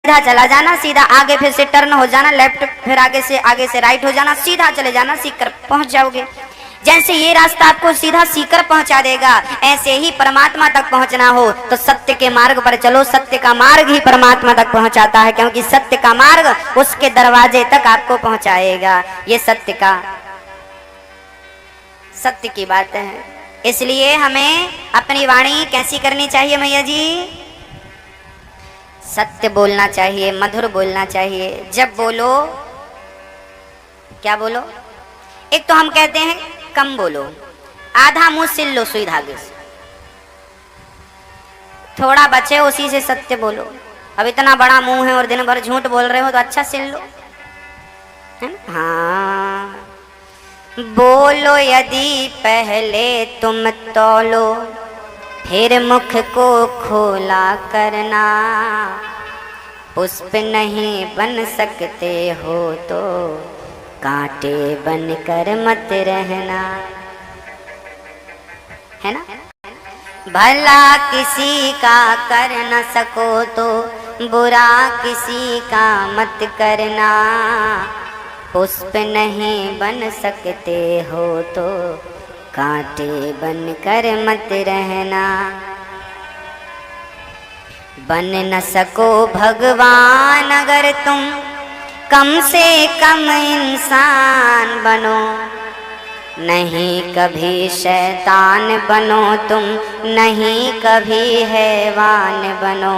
सीधा चला जाना, सीधा आगे फिर से टर्न हो जाना, लेफ्ट फिर आगे से राइट हो जाना, सीधा चले जाना, सीकर पहुंच जाओगे। जैसे ये रास्ता आपको सीधा सीकर पहुंचा देगा, ऐसे ही परमात्मा तक पहुंचना हो तो सत्य के मार्ग पर चलो। सत्य का मार्ग ही परमात्मा तक पहुंचाता है, क्योंकि सत्य का मार्ग उसके दरवाजे तक आपको पहुंचाएगा। ये सत्य की बात है। इसलिए हमें अपनी वाणी कैसी करनी चाहिए मैया जी? सत्य बोलना चाहिए, मधुर बोलना चाहिए। जब बोलो, क्या बोलो? एक तो हम कहते हैं कम बोलो, आधा मुंह सिल लो सुई धागे से, थोड़ा बचे उसी से सत्य बोलो। अब इतना बड़ा मुंह है और दिन भर झूठ बोल रहे हो तो अच्छा सिल लो, है ना? हाँ, बोलो यदि पहले तुम तौलो, फिर मुख को खोला करना। पुष्प नहीं बन सकते हो तो कांटे बनकर मत रहना, है ना? भला किसी का कर न सको तो बुरा किसी का मत करना। पुष्प नहीं बन सकते हो तो कांटे बनकर मत रहना। बन न सको भगवान अगर तुम कम से कम इंसान बनो, नहीं कभी शैतान बनो तुम, नहीं कभी हैवान बनो।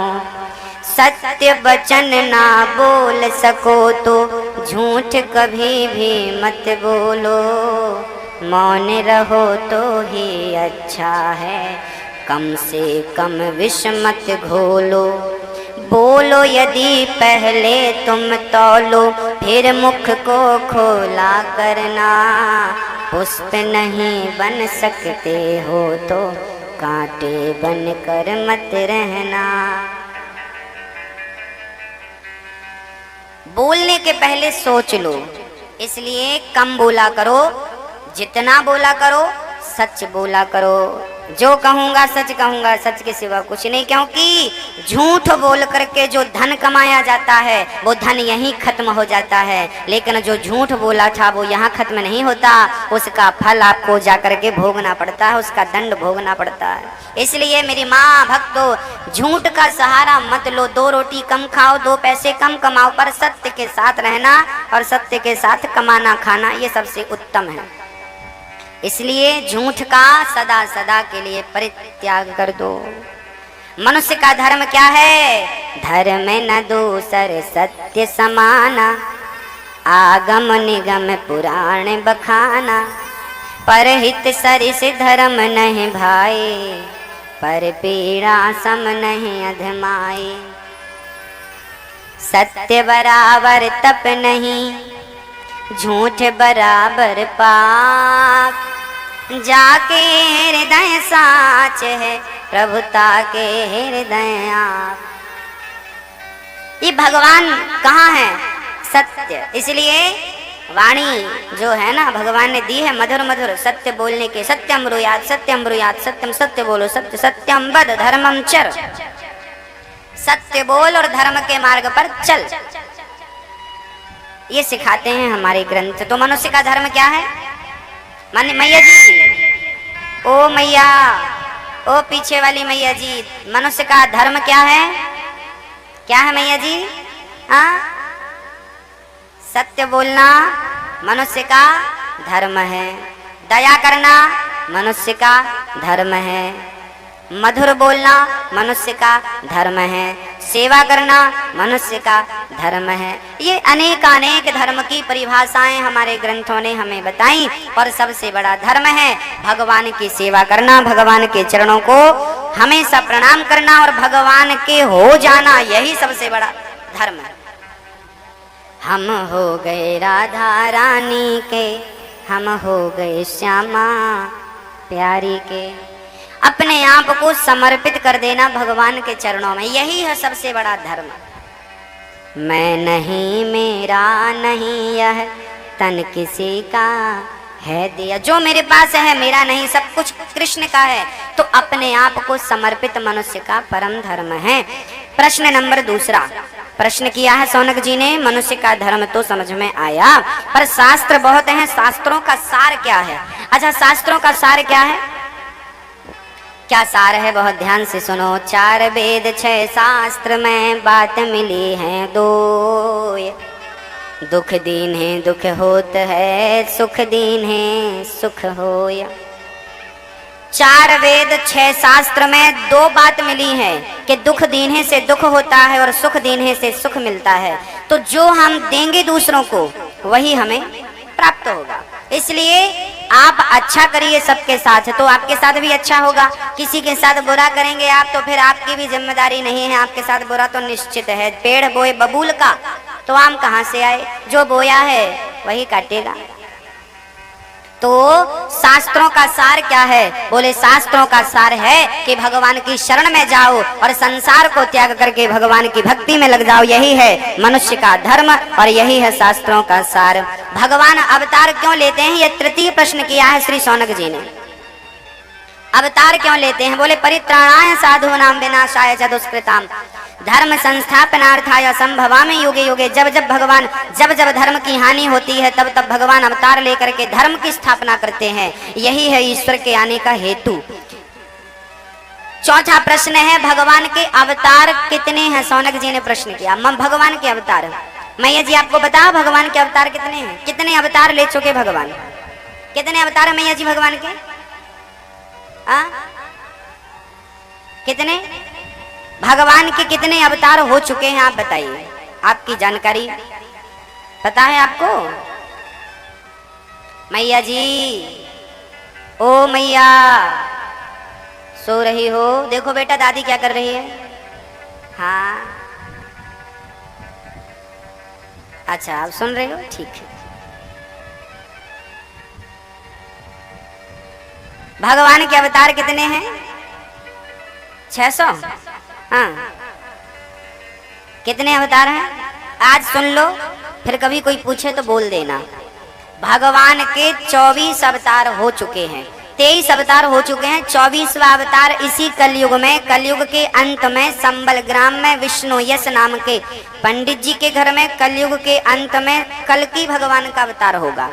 सत्य वचन ना बोल सको तो झूठ कभी भी मत बोलो। मौन रहो तो ही अच्छा है, कम से कम विष मत घोलो। बोलो यदि पहले तुम तौलो, फिर मुख को खोला करना। पुष्प नहीं बन सकते हो तो कांटे बनकर मत रहना। बोलने के पहले सोच लो, इसलिए कम बोला करो, जितना बोला करो सच बोला करो। जो कहूँगा सच कहूँगा, सच के सिवा कुछ नहीं। क्योंकि झूठ बोल करके जो धन कमाया जाता है वो धन यहीं खत्म हो जाता है, लेकिन जो झूठ बोला था वो यहाँ खत्म नहीं होता, उसका फल आपको जाकर के भोगना पड़ता है, उसका दंड भोगना पड़ता है। इसलिए मेरी माँ भक्तों, झूठ का सहारा मत लो। 2 रोटी कम खाओ, 2 पैसे कम कमाओ, पर सत्य के साथ रहना और सत्य के साथ कमाना खाना ये सबसे उत्तम है। इसलिए झूठ का सदा सदा के लिए परित्याग कर दो। मनुष्य का धर्म क्या है? धर्म न दूसर सत्य समाना, आगम निगम पुराण बखाना। परहित सरिस धर्म नहीं भाई, पर पीड़ा सम नहीं अधमाई। सत्य बराबर तप नहीं, झूठ बराबर पाप। जाके हृदय साच है, प्रभुता के हृदय आप। ये भगवान कहाँ है? सत्य। इसलिए वाणी जो है ना भगवान ने दी है मधुर मधुर सत्य बोलने के। सत्यम ब्रूयात् सत्यम ब्रूयात्, सत्यम सत्य बोलो, सत्य सत्यम वद धर्मम चर। सत्य बोल और धर्म के मार्ग पर चल, ये सिखाते हैं हमारे ग्रंथ। तो मनुष्य का धर्म क्या है? माने मैया जी, ओ मैया, ओ पीछे वाली मैया जी, मनुष्य का धर्म क्या है? क्या है मैया जी? हाँ, सत्य बोलना मनुष्य का धर्म है, दया करना मनुष्य का धर्म है, मधुर बोलना मनुष्य का धर्म है, सेवा करना मनुष्य का धर्म है। ये अनेक धर्म की परिभाषाएं हमारे ग्रंथों ने हमें बताई, और सबसे बड़ा धर्म है भगवान की सेवा करना, भगवान के चरणों को हमेशा प्रणाम करना और भगवान के हो जाना, यही सबसे बड़ा धर्म है। हम हो गए राधा रानी के, हम हो गए श्यामा प्यारी के। अपने आप को समर्पित कर देना भगवान के चरणों में, यही है सबसे बड़ा धर्म। मैं नहीं मेरा नहीं यह तन किसी का है दिया। जो मेरे पास है मेरा नहीं, सब कुछ कृष्ण का है। तो अपने आप को समर्पित मनुष्य का परम धर्म है। प्रश्न नंबर 2, प्रश्न किया है शौनक जी ने। मनुष्य का धर्म तो समझ में आया, पर शास्त्र बहुत हैं, शास्त्रों का सार क्या है? अच्छा, शास्त्रों का सार क्या है? क्या सार है? बहुत ध्यान से सुनो। 4 वेद 6 शास्त्र में बात मिली है दो, दुख दीन है दुख होत है, सुख दीन है सुख होय। 4 वेद 6 शास्त्र में 2 बात मिली है कि दुख दीने से दुख होता है और सुख दीने से सुख मिलता है। तो जो हम देंगे दूसरों को वही हमें प्राप्त होगा। इसलिए आप अच्छा करिए सबके साथ तो आपके साथ भी अच्छा होगा। किसी के साथ बुरा करेंगे आप तो फिर आपकी भी जिम्मेदारी नहीं है, आपके साथ बुरा तो निश्चित है। पेड़ बोए बबूल का तो आम कहाँ से आए? जो बोया है वही काटेगा। तो शास्त्रों का सार क्या है? बोले शास्त्रों का सार है कि भगवान की शरण में जाओ और संसार को त्याग करके भगवान की भक्ति में लग जाओ। यही है मनुष्य का धर्म और यही है शास्त्रों का सार। भगवान अवतार क्यों लेते हैं? यह तृतीय प्रश्न किया है श्री शौनक जी ने। अवतार क्यों लेते हैं? बोले परित्राणाय साधूनां विनाशाय च दुष्कृताम् धर्म संस्थापनार्थाय संभवामि युगे युगे। जब जब धर्म की हानि होती है तब तब भगवान अवतार लेकर के धर्म की स्थापना करते हैं। यही है ईश्वर के आने का हेतु। चौथा प्रश्न है भगवान के अवतार कितने हैं? शौनक जी ने प्रश्न किया। भगवान के अवतार, मैया जी आपको बताओ भगवान के अवतार कितने हैं? कितने अवतार ले चुके भगवान? कितने अवतार है मैया जी भगवान के? कितने? भगवान के कितने अवतार हो चुके हैं आप बताइए, आपकी जानकारी पता है आपको? मैया जी, ओ मैया सो रही हो? देखो बेटा दादी क्या कर रही है। हाँ अच्छा आप सुन रहे हो, ठीक है। भगवान के अवतार कितने हैं? 600। हाँ कितने अवतार हैं? आज सुन लो, फिर कभी कोई पूछे तो बोल देना। भगवान के 24 अवतार हो चुके हैं, 23 अवतार हो चुके हैं। 24वां अवतार इसी कलयुग में, कलयुग के अंत में संबल ग्राम में विष्णु यश नाम के पंडित जी के घर में कलयुग के अंत में कल्कि भगवान का अवतार होगा।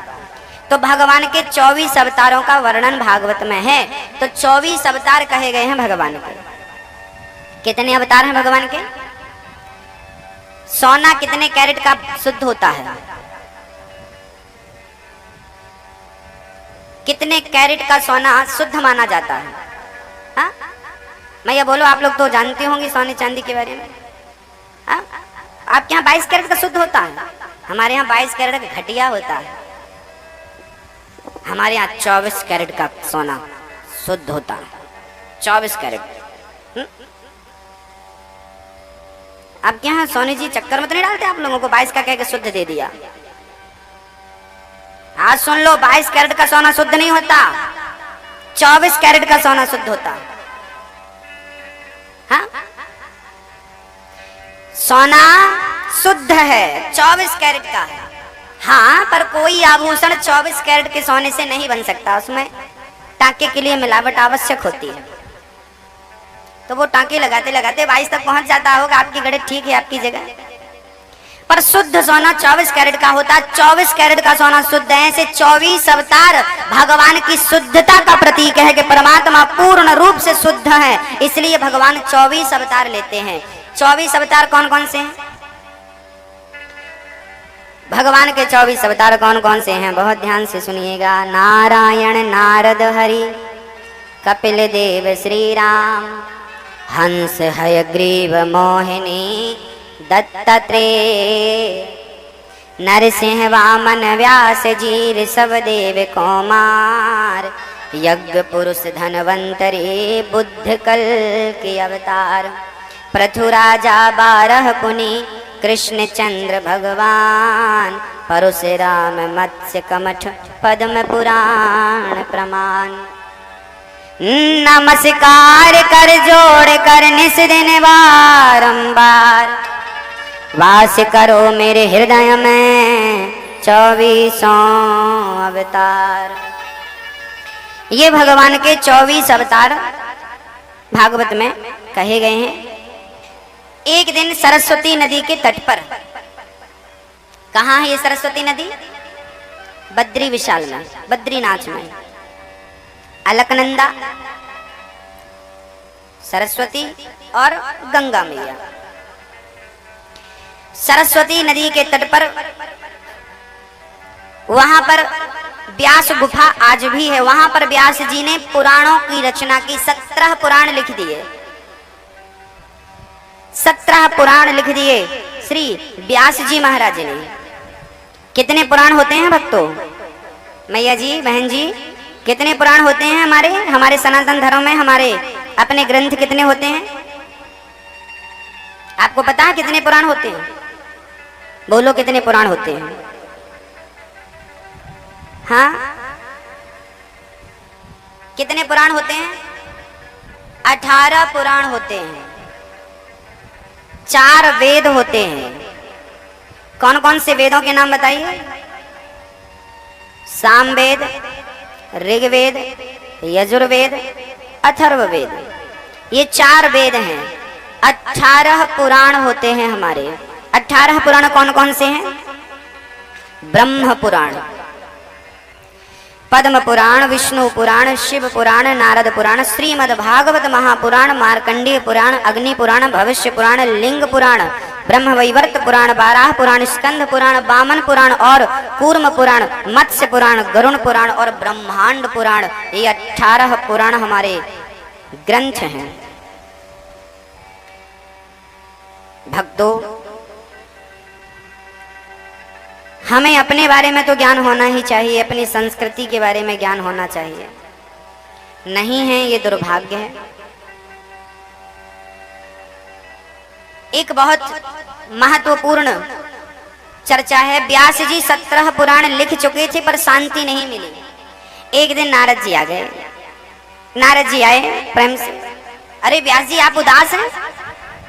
तो भगवान के 24 अवतारों का वर्णन भागवत में है। तो 24 अवतार कहे गए हैं भगवान के। कितने अवतार हैं भगवान के? सोना कितने कैरेट का शुद्ध होता है? कितने कैरेट का सोना शुद्ध माना जाता है? हाँ मैया बोलो, आप लोग तो जानती होंगी सोने चांदी के बारे में। हाँ आपके यहाँ 22 कैरेट का शुद्ध होता है, हमारे यहाँ 22 कैरेट का घटिया होता है। हमारे यहाँ 24 कैरेट का सोना शुद्ध होता है। 24 कैरेट। आपके यहाँ सोनी जी चक्कर मत नहीं डालते आप लोगों को 22 का कह के शुद्ध दे दिया। आज सुन लो, 22 कैरेट का सोना शुद्ध नहीं होता, 24 कैरेट का सोना शुद्ध होता। हाँ सोना शुद्ध है, 24 कैरेट का है। हाँ पर कोई आभूषण 24 कैरेट के सोने से नहीं बन सकता, उसमें टांके के लिए मिलावट आवश्यक होती है। तो वो टांके लगाते लगाते 22 तक पहुंच जाता होगा। आपकी गणित ठीक है आपकी जगह, पर शुद्ध सोना 24 कैरेट का होता है। 24 कैरेट का सोना शुद्ध है। ऐसे 24 अवतार भगवान की शुद्धता का प्रतीक है कि परमात्मा पूर्ण रूप से शुद्ध है, इसलिए भगवान 24 अवतार लेते हैं। 24 अवतार कौन कौन से हैं? भगवान के 24 अवतार कौन कौन से हैं? बहुत ध्यान से सुनिएगा। नारायण नारद हरि, कपिल देव श्री राम, हंस हयग्रीव मोहिनी दत्तात्रेय, नरसिंह वामन व्यास जीर सब देव कुमार, यज्ञ पुरुष धनवंतरी बुद्ध कल के अवतार, पृथु राजा 12 पुनि कृष्ण चंद्र भगवान, परशुराम मत्स्य कमठ पद्म पुराण प्रमाण। नमस्कार कर जोड़ कर निस दिन बारंबार, वास करो मेरे हृदय में 24 अवतार। ये भगवान के 24 अवतार भागवत में कहे गए हैं। एक दिन सरस्वती नदी के तट पर, कहाँ है ये सरस्वती नदी? बद्री विशाल में, बद्रीनाथ में। अलकनंदा, सरस्वती और गंगा मैया। सरस्वती नदी के तट पर, वहां पर व्यास गुफा आज भी है। वहां पर व्यास जी ने पुराणों की रचना की, 17 पुराण लिख दिए। 17 पुराण लिख दिए श्री व्यास जी महाराज ने। कितने पुराण होते हैं भक्तों? मैया जी, बहन जी, कितने पुराण होते हैं हमारे सनातन धर्म में? हमारे अपने ग्रंथ कितने होते हैं? आपको पता है कितने पुराण होते हैं? बोलो, कितने पुराण होते हैं? हाँ, कितने पुराण होते हैं? 18 पुराण होते हैं। 4 वेद होते हैं। कौन कौन से वेदों के नाम बताइए? सामवेद, ऋग्वेद, यजुर्वेद, अथर्ववेद, ये 4 वेद हैं। 18 पुराण होते हैं हमारे। 18 पुराण कौन कौन से हैं? ब्रह्म पुराण, पद्म पुराण, विष्णु पुराण, शिव पुराण, नारद पुराण, श्रीमद् भागवत महापुराण, मार्कंडेय पुराण, अग्नि पुराण, भविष्य पुराण, लिंग पुराण, ब्रह्मवैवर्त पुराण, बाराह पुराण, स्कंद पुराण, वामन पुराण और कूर्म पुराण, मत्स्य पुराण, गरुण पुराण और ब्रह्मांड पुराण। ये 18 पुराण हमारे ग्रंथ हैं। भक्तों, हमें अपने बारे में तो ज्ञान होना ही चाहिए, अपनी संस्कृति के बारे में ज्ञान होना चाहिए। नहीं है, ये दुर्भाग्य है। एक बहुत महत्वपूर्ण चर्चा है। व्यास जी 17 पुराण लिख चुके थे पर शांति नहीं मिली। एक दिन नारद जी आ गए। नारद जी आए प्रेम से, अरे व्यास जी आप उदास हैं?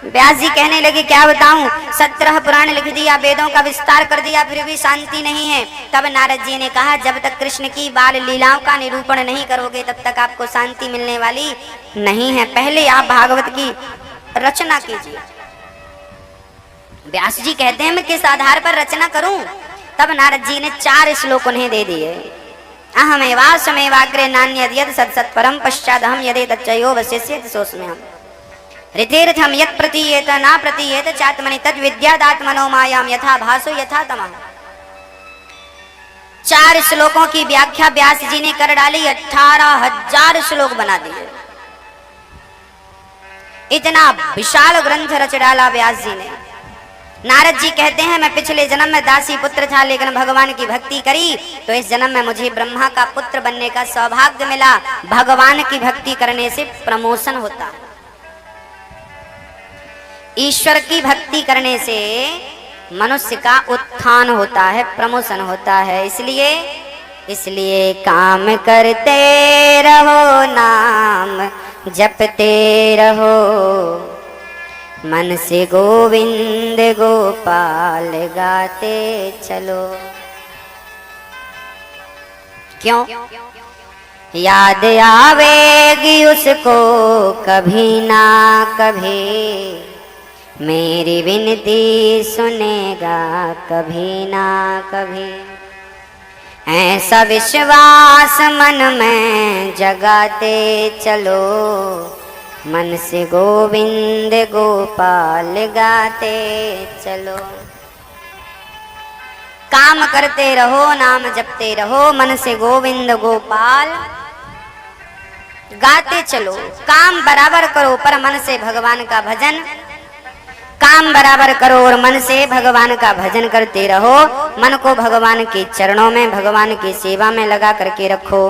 व्यास जी कहने लगे, क्या बताऊं, 17 पुराण लिख दिया, वेदों का विस्तार कर दिया, फिर भी शांति नहीं है। तब नारद जी ने कहा, जब तक कृष्ण की बाल लीलाओं का निरूपण नहीं करोगे तब तक आपको शांति मिलने वाली नहीं है। पहले आप भागवत की रचना कीजिए। व्यास जी कहते हैं, मैं किस आधार पर रचना करूं? तब नारद जी ने 4 श्लोक उन्हें दे दिए। अहमेवास्मेवाग्रे नान्यद् यद् सत्सत्परम पश्चादहम यदे तच्चयो वशिष्येत सोऽस्म्यहम् ऋतेर्थम यत् प्रतीयेत न प्रतीयेत चात्मनि तद् विद्यादात्मनो मायाम यथा भासो यथा तमः। 4 श्लोकों की व्याख्या व्यास जी ने कर डाली। 18,000 श्लोक बना दिए। इतना विशाल ग्रंथ रच डाला व्यास जी ने। नारद जी कहते हैं, मैं पिछले जन्म में दासी पुत्र था, लेकिन भगवान की भक्ति करी तो इस जन्म में मुझे ब्रह्मा का पुत्र बनने का सौभाग्य मिला। भगवान की भक्ति करने से प्रमोशन होता है। ईश्वर की भक्ति करने से मनुष्य का उत्थान होता है, प्रमोशन होता है। इसलिए काम करते रहो, नाम जपते रहो, मन से गोविंद गोपाल गाते चलो। क्यों? याद आवेगी उसको कभी ना कभी, मेरी विनती सुनेगा कभी ना कभी। ऐसा विश्वास मन में जगाते चलो, मन से गोविंद गोपाल गाते चलो। काम करते रहो, नाम जपते रहो, मन से गोविंद गोपाल गाते चलो। काम बराबर करो पर मन से भगवान का भजन, काम बराबर करो और मन से भगवान का भजन करते रहो। मन को भगवान के चरणों में, भगवान की सेवा में लगा करके रखो।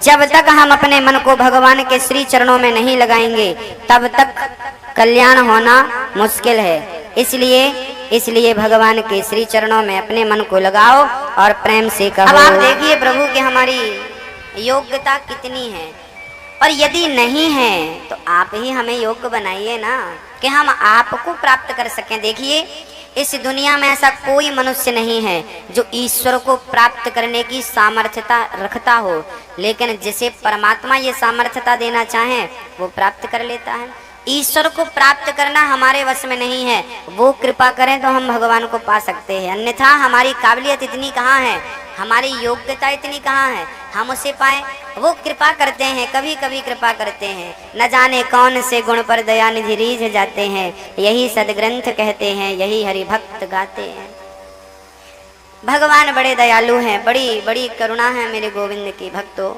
जब तक हम अपने मन को भगवान के श्री चरणों में नहीं लगाएंगे तब तक कल्याण होना मुश्किल है। इसलिए भगवान के श्री चरणों में अपने मन को लगाओ और प्रेम से कहो। अब आप देखिए प्रभु कि हमारी योग्यता कितनी है, और यदि नहीं है तो आप ही हमें योग्य बनाइए ना, कि हम आपको प्राप्त कर सकें। देखिए, इस दुनिया में ऐसा कोई मनुष्य नहीं है जो ईश्वर को प्राप्त करने की सामर्थ्यता रखता हो, लेकिन जिसे परमात्मा ये सामर्थ्यता देना चाहे वो प्राप्त कर लेता है। ईश्वर को प्राप्त करना हमारे वश में नहीं है। वो कृपा करें तो हम भगवान को पा सकते हैं, अन्यथा हमारी काबिलियत इतनी कहाँ है, हमारी योग्यता इतनी कहाँ है हम उसे पाएं। वो कृपा करते हैं, कभी कभी कृपा करते हैं, न जाने कौन से गुण पर दया निधि रीझ जाते हैं, यही सदग्रंथ कहते हैं, यही हरि भक्त गाते हैं। भगवान बड़े दयालु हैं, बड़ी बड़ी करुणा है मेरे गोविंद की भक्तों।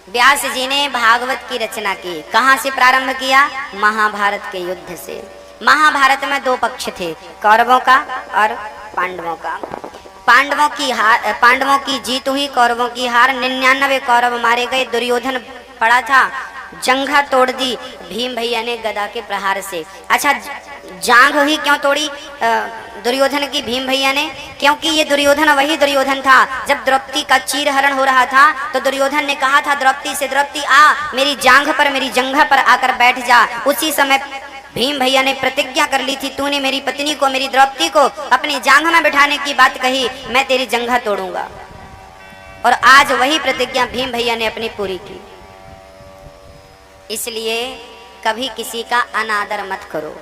व्यास जी ने भागवत की रचना की, कहाँ से प्रारंभ किया, महाभारत के युद्ध से। महाभारत में दो पक्ष थे, कौरवों का और पांडवों का। पांडवों की जीत हुई, कौरवों की हार। 99 कौरव मारे गए। दुर्योधन पड़ा था, जंघा तोड़ दी भीम भैया ने गदा के प्रहार से। अच्छा, जांघ हुई क्यों तोड़ी दुर्योधन की भीम भैया ने? क्योंकि ये दुर्योधन वही दुर्योधन था जब द्रौपदी का चीरहरण हो रहा था तो दुर्योधन ने कहा था द्रौपदी से, द्रौपदी आ मेरी जांघ पर, मेरी जंघा पर आकर बैठ जा। उसी समय भीम भैया ने प्रतिज्ञा कर ली थी, तूने मेरी पत्नी को, मेरी द्रौपदी को अपनी जांघ में बिठाने की बात कही, मैं तेरी जंघा तोड़ूंगा। और आज वही प्रतिज्ञा भीम भैया ने अपनी पूरी की। इसलिए कभी किसी का अनादर मत करो,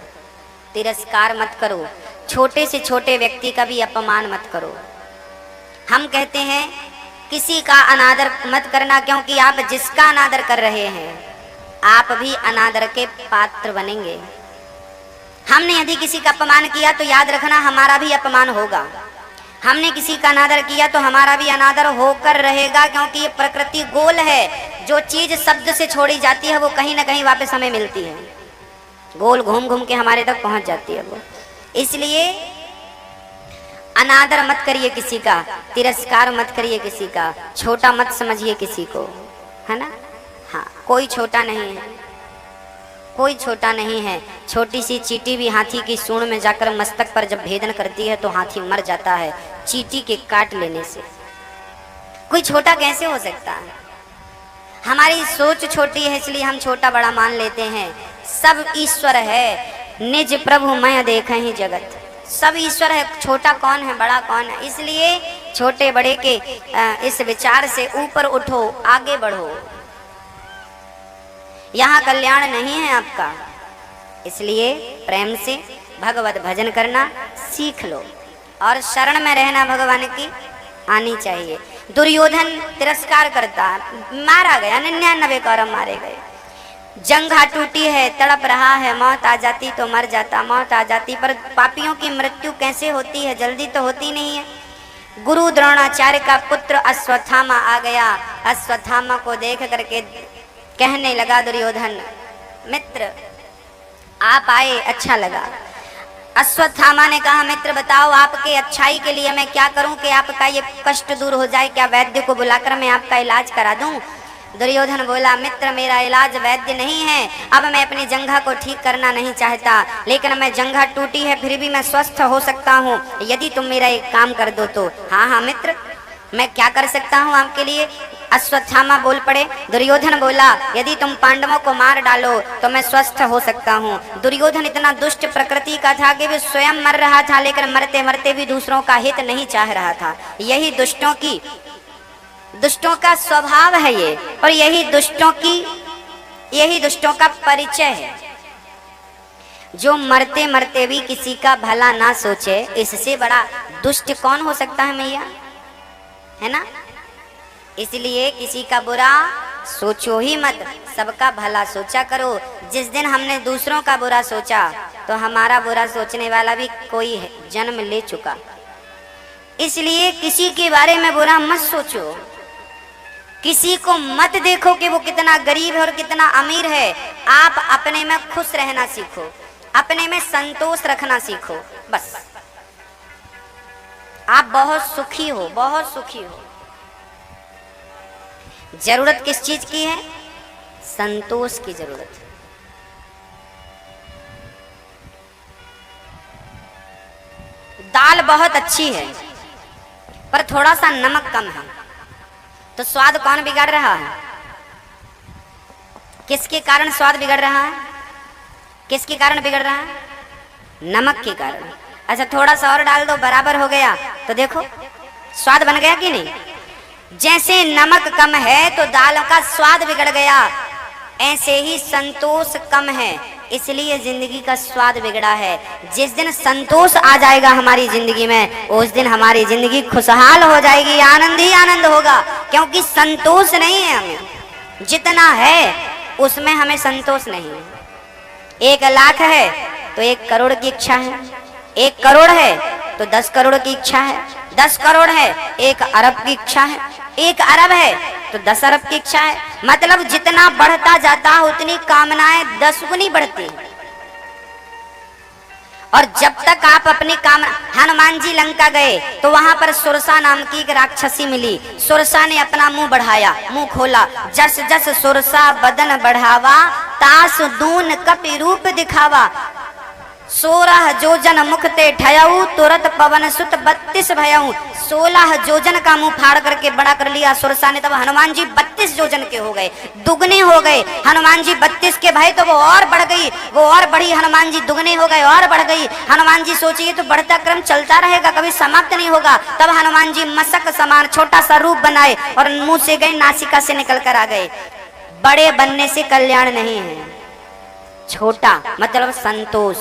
तिरस्कार मत करो, छोटे से छोटे व्यक्ति का भी अपमान मत करो। हम कहते हैं किसी का अनादर मत करना, क्योंकि आप जिसका अनादर कर रहे हैं आप भी अनादर के पात्र बनेंगे। हमने यदि किसी का अपमान किया तो याद रखना हमारा भी अपमान होगा। हमने किसी का अनादर किया तो हमारा भी अनादर होकर रहेगा, क्योंकि ये प्रकृति गोल है। जो चीज शब्द से छोड़ी जाती है वो कहीं ना कहीं वापस हमें मिलती है, गोल घूम घूम के हमारे तक पहुंच जाती है वो। इसलिए अनादर मत करिए किसी का, तिरस्कार मत करिए किसी का, छोटा मत समझिए किसी को, है ना। हाँ, कोई छोटा नहीं है, कोई छोटा नहीं है। छोटी सी चींटी भी हाथी की सूंड में जाकर मस्तक पर जब भेदन करती है तो हाथी मर जाता है चींटी के काट लेने से। कोई छोटा कैसे हो सकता है? हमारी सोच छोटी है इसलिए हम छोटा बड़ा मान लेते हैं। सब ईश्वर है, निज प्रभु मैं देखे ही जगत। सब ईश्वर है, छोटा कौन है बड़ा कौन है। इसलिए छोटे बड़े के इस विचार से ऊपर उठो, आगे बढ़ो। यहाँ कल्याण नहीं है आपका, इसलिए प्रेम से भगवत भजन करना सीख लो और शरण में रहना भगवान की आनी चाहिए। दुर्योधन तिरस्कार करता, मारा गया, 99 कौरव मारे गए। जंघा टूटी है, तड़प रहा है, मौत आ जाती तो मर जाता, मौत आ जाती। पर पापियों की मृत्यु कैसे होती है? जल्दी तो होती नहीं है। गुरु द्रोणाचार्य का पुत्र अश्वत्थामा आ गया। अश्वत्थामा को देख करके कहने लगा दुर्योधन, मित्र आप आए, अच्छा लगा। अश्वत्थामा ने कहा, मित्र बताओ आपके अच्छाई के लिए मैं क्या करूं कि आपका ये कष्ट दूर हो जाए? क्या वैद्य को बुलाकर मैं आपका इलाज करा दूं? दुर्योधन बोला, मित्र मेरा इलाज वैद्य नहीं है। अब मैं अपनी जंघा को ठीक करना नहीं चाहता, लेकिन मैं जंघा टूटी है फिर भी मैं स्वस्थ हो सकता हूँ यदि तुम मेरा एक काम कर दो तो। हाँ हाँ मित्र, मैं क्या कर सकता हूँ आपके लिए? अश्वत्थामा बोल पड़े। दुर्योधन बोला, यदि तुम पांडवों को मार डालो तो मैं स्वस्थ हो सकता हूँ। दुर्योधन इतना दुष्ट प्रकृति का था कि वो स्वयं मर रहा था, लेकिन मरते मरते भी दूसरों का हित नहीं चाह रहा था। यही दुष्टों का स्वभाव है ये, और यही दुष्टों का परिचय है। जो मरते मरते भी किसी का भला ना सोचे, इससे बड़ा दुष्ट कौन हो सकता है मैया, है ना। इसलिए किसी का बुरा सोचो ही मत, सबका भला सोचा करो। जिस दिन हमने दूसरों का बुरा सोचा तो हमारा बुरा सोचने वाला भी कोई जन्म ले चुका। इसलिए किसी के बारे में बुरा मत सोचो, किसी को मत देखो कि वो कितना गरीब है और कितना अमीर है। आप अपने में खुश रहना सीखो, अपने में संतोष रखना सीखो, बस आप बहुत सुखी हो, बहुत सुखी हो। जरूरत किस चीज की है? संतोष की जरूरत है। दाल बहुत अच्छी है पर थोड़ा सा नमक कम है तो स्वाद कौन बिगाड़ रहा है? किसके कारण स्वाद बिगड़ रहा है? किसके कारण बिगड़ रहा है? नमक के कारण। अच्छा थोड़ा सा और डाल दो, बराबर हो गया तो देखो स्वाद बन गया कि नहीं। जैसे नमक कम है तो दाल का स्वाद बिगड़ गया, ऐसे ही संतोष कम है, इसलिए जिंदगी का स्वाद बिगड़ा है। जिस दिन संतोष आ जाएगा हमारी जिंदगी में, उस दिन हमारी जिंदगी खुशहाल हो जाएगी, आनंद ही आनंद होगा। क्योंकि संतोष नहीं है हमें, जितना है उसमें हमें संतोष नहीं है। 1 लाख है तो 1 करोड़ की इच्छा है, 1 करोड़ है तो 10 करोड़ की इच्छा है, 10 करोड़ है 1 अरब की इच्छा है, 1 अरब है तो 10 अरब की इच्छा है। मतलब जितना बढ़ता जाता है उतनी कामनाएं 10 गुनी बढ़ती हैं। और जब तक आप अपनी कामना, हनुमान जी लंका गए तो वहां पर सुरसा नाम की एक राक्षसी मिली। सुरसा ने अपना मुंह बढ़ाया, मुंह खोला, जस जस सुरसा बदन बढ़ावा, तास दून कपि रूप दिखावा। 16 जोजन मुख ते ठयऊ, तुरत पवन सुत 32 भयऊ। 16 जोजन का मुंह फाड़ करके बड़ा कर लिया सुरसा ने। तब हनुमान जी 32 जोजन के हो गए, दुगने हो गए। हनुमान जी 32 के भय तो वो और बढ़ गई, वो और बढ़ी, हनुमान जी दुगने हो गए और बढ़ गई। हनुमान जी सोचिए तो बढ़ता क्रम चलता रहेगा, कभी समाप्त नहीं होगा। तब हनुमान जी मशक समान छोटा सा रूप बनाए और मुंह से गए, नासिका से निकल कर आ गए। बड़े बनने से कल्याण नहीं है, छोटा मतलब संतोष।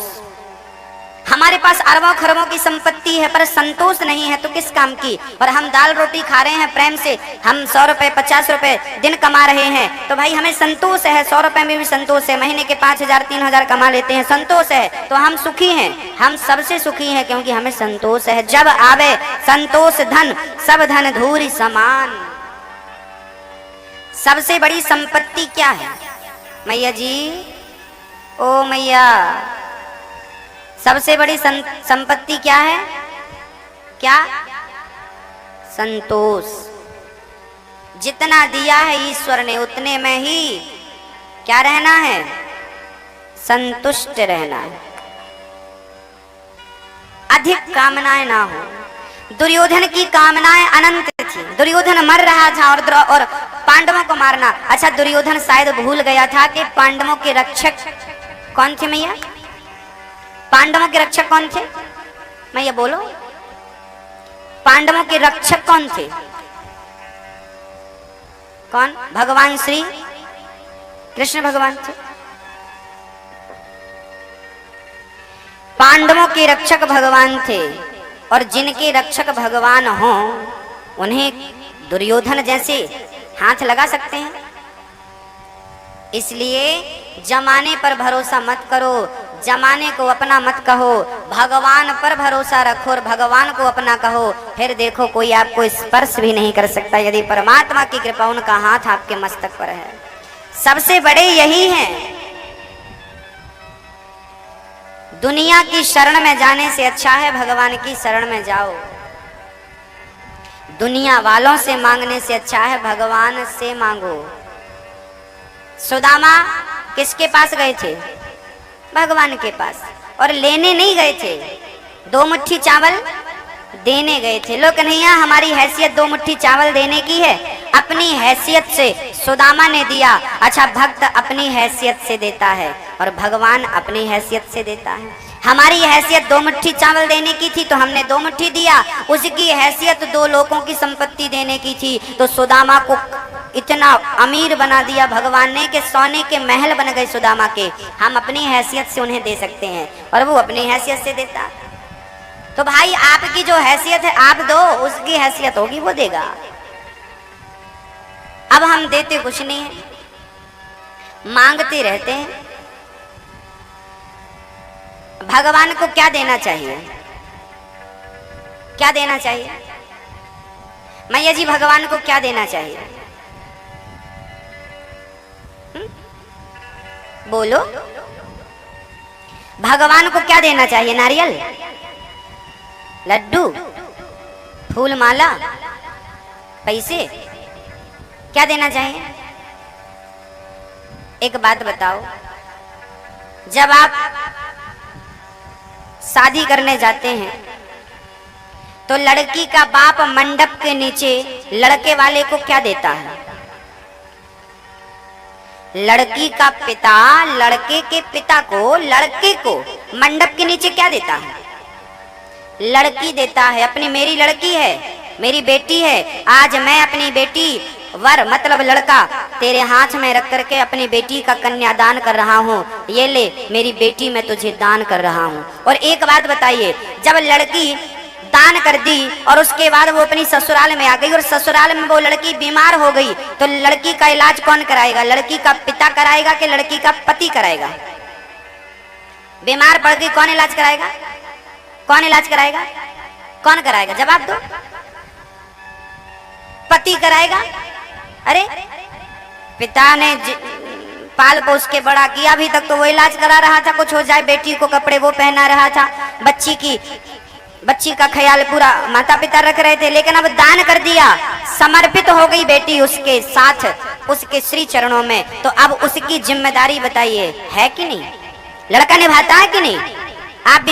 हमारे पास अरबों खरबों की संपत्ति है पर संतोष नहीं है तो किस काम की। और हम दाल रोटी खा रहे हैं प्रेम से, हम 100 रुपए 50 रुपए दिन कमा रहे हैं तो भाई हमें संतोष है। 100 रुपए में भी संतोष है, महीने के 5000 3000 कमा लेते हैं, संतोष है तो हम सुखी हैं, हम सबसे सुखी हैं क्योंकि हमें संतोष है। जब आवे संतोष धन, सब धन धूरी समान। सबसे बड़ी संपत्ति क्या है मैया जी? ओ मैया, सबसे बड़ी संपत्ति क्या है? क्या? संतोष। जितना दिया है ईश्वर ने उतने में ही क्या रहना है? संतुष्ट रहना है। अधिक कामनाएं ना हो। दुर्योधन की कामनाएं अनंत थी, दुर्योधन मर रहा था और पांडवों को मारना। अच्छा, दुर्योधन शायद भूल गया था कि पांडवों के रक्षक कौन थे मैया? पांडवों के रक्षक कौन थे मैया बोलो? पांडवों के रक्षक कौन थे? कौन? भगवान श्री कृष्ण भगवान थे। पांडवों के रक्षक भगवान थे और जिनके रक्षक भगवान हों उन्हें दुर्योधन जैसे हाथ लगा सकते हैं। इसलिए जमाने पर भरोसा मत करो, जमाने को अपना मत कहो, भगवान पर भरोसा रखो और भगवान को अपना कहो। फिर देखो कोई आपको स्पर्श भी नहीं कर सकता यदि परमात्मा की कृपा, उनका हाथ आपके मस्तक पर है। सबसे बड़े यही हैं। दुनिया की शरण में जाने से अच्छा है भगवान की शरण में जाओ। दुनिया वालों से मांगने से अच्छा है भगवान से मांगो। सुदामा किसके पास गए थे? भगवान के पास। और लेने नहीं गए थे, 2 मुट्ठी चावल देने गए थे। लो कन्हैया, हमारी हैसियत 2 मुट्ठी चावल देने की है, अपनी हैसियत से सुदामा ने दिया। अच्छा, भक्त अपनी हैसियत से देता है और भगवान अपनी हैसियत से देता है। हमारी हैसियत 2 मुट्ठी चावल देने की थी तो हमने 2 मुट्ठी दिया। उसकी हैसियत 2 लोगों की संपत्ति देने की थी तो सुदामा को इतना अमीर बना दिया भगवान ने कि सोने के महल बन गए सुदामा के। हम अपनी हैसियत से उन्हें दे सकते हैं और वो अपनी हैसियत से देता। तो भाई आपकी जो हैसियत है आप दो, उसकी हैसियत होगी वो देगा। अब हम देते कुछ नहीं है, मांगते रहते हैं। भगवान को क्या देना चाहिए? क्या देना चाहिए मैया जी? भगवान को क्या देना चाहिए? बोलो, भगवान को क्या देना चाहिए? नारियल, लड्डू, फूल माला, पैसे, क्या देना चाहिए? एक बात बताओ, जब आप शादी करने जाते हैं तो लड़की का बाप मंडप के नीचे लड़के वाले को क्या देता है? लड़की का पिता लड़के के पिता को, लड़के को मंडप के नीचे क्या देता है? लड़की देता है। अपनी, मेरी लड़की है, मेरी बेटी है, आज मैं अपनी बेटी वर मतलब लड़का तेरे हाथ में रख करके अपनी बेटी का कन्यादान कर रहा हूँ, ये ले मेरी बेटी मैं तुझे दान कर रहा हूँ। और एक बात बताइए, जब लड़की दान कर दी और उसके बाद वो अपनी ससुराल में आ गई और ससुराल में वो लड़की बीमार हो गई, तो लड़की का इलाज कौन कराएगा? लड़की का पिता कराएगा कि लड़की का पति कराएगा? बीमार पड़ गई कौन इलाज कराएगा? कौन इलाज कराएगा? कौन कराएगा? जवाब दो। पति कराएगा। अरे पिता ने पाल पोस के बड़ा किया, अभी तक तो वो इलाज करा रहा था, कुछ हो जाए बेटी को कपड़े वो पहना रहा था, बच्ची का ख्याल पूरा माता पिता रख रहे थे, लेकिन अब दान कर दिया, समर्पित हो गई बेटी उसके साथ, उसके श्री चरणों में, तो अब उसकी जिम्मेदारी बताइए है कि नहीं? लड़का निभाता है कि नहीं? आप भी